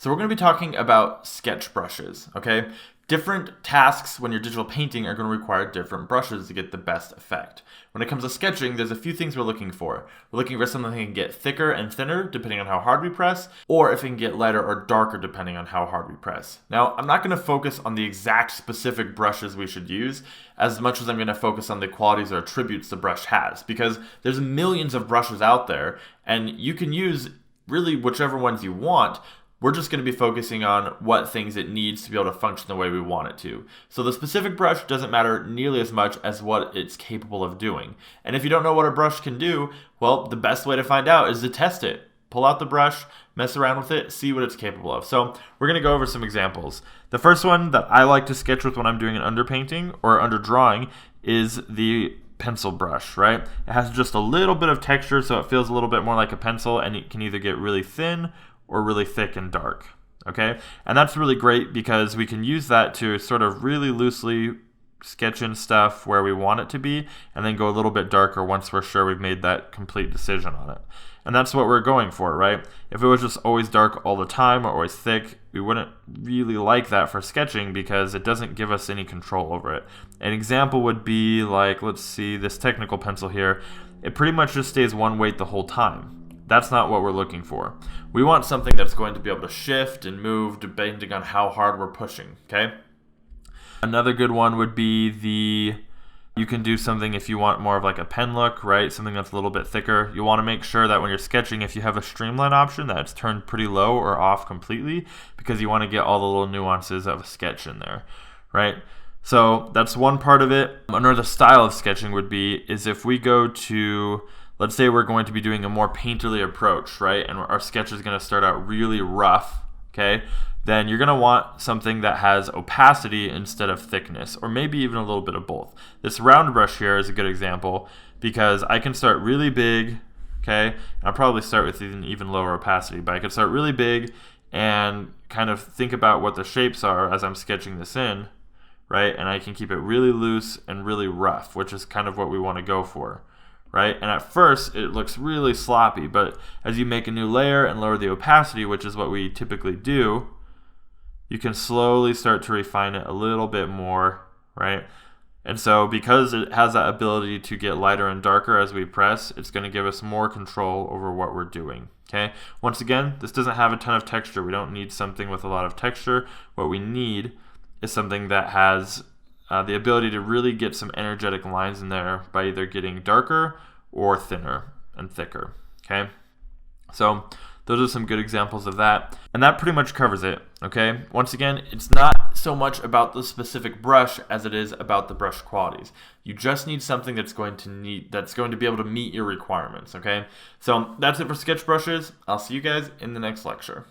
So we're going to be talking about sketch brushes, okay? Different tasks when you're digital painting are going to require different brushes to get the best effect. When it comes to sketching, there's a few things we're looking for. We're looking for something that can get thicker and thinner depending on how hard we press, or if it can get lighter or darker depending on how hard we press. Now, I'm not going to focus on the exact specific brushes we should use as much as I'm going to focus on the qualities or attributes the brush has, because there's millions of brushes out there, and you can use really whichever ones you want. We're just going to be focusing on what things it needs to be able to function the way we want it to. So the specific brush doesn't matter nearly as much as what it's capable of doing. And if you don't know what a brush can do, well, the best way to find out is to test it. Pull out the brush, mess around with it, see what it's capable of. So we're going to go over some examples. The first one that I like to sketch with when I'm doing an underpainting or underdrawing is the pencil brush, right? It has just a little bit of texture, so it feels a little bit more like a pencil, and it can either get really thin or really thick and dark, okay? And that's really great because we can use that to sort of really loosely sketch in stuff where we want it to be, and then go a little bit darker once we're sure we've made that complete decision on it. And that's what we're going for, right? If it was just always dark all the time or always thick, we wouldn't really like that for sketching because it doesn't give us any control over it. An example would be like, let's see, this technical pencil here. It pretty much just stays one weight the whole time. That's not what we're looking for. We want something that's going to be able to shift and move depending on how hard we're pushing, okay? Another good one would be you can do something if you want more of like a pen look, right? Something that's a little bit thicker. You want to make sure that when you're sketching, if you have a streamline option, that it's turned pretty low or off completely, because you want to get all the little nuances of a sketch in there, right? So that's one part of it. Another style of sketching would be is if we go to, let's say we're going to be doing a more painterly approach, right? And our sketch is going to start out really rough, okay? Then you're going to want something that has opacity instead of thickness, or maybe even a little bit of both. This round brush here is a good example because I can start really big, okay? And I'll probably start with even lower opacity, but I can start really big and kind of think about what the shapes are as I'm sketching this in, right? And I can keep it really loose and really rough, which is kind of what we want to go for, right? And at first it looks really sloppy, but as you make a new layer and lower the opacity, which is what we typically do, you can slowly start to refine it a little bit more, right? And so because it has that ability to get lighter and darker as we press, it's going to give us more control over what we're doing, okay? Once again, this doesn't have a ton of texture. We don't need something with a lot of texture. What we need is something that has the ability to really get some energetic lines in there by either getting darker or thinner and thicker, okay? So those are some good examples of that. And that pretty much covers it, okay? Once again, it's not so much about the specific brush as it is about the brush qualities. You just need something that's going to be able to meet your requirements, okay? So that's it for sketch brushes. I'll see you guys in the next lecture.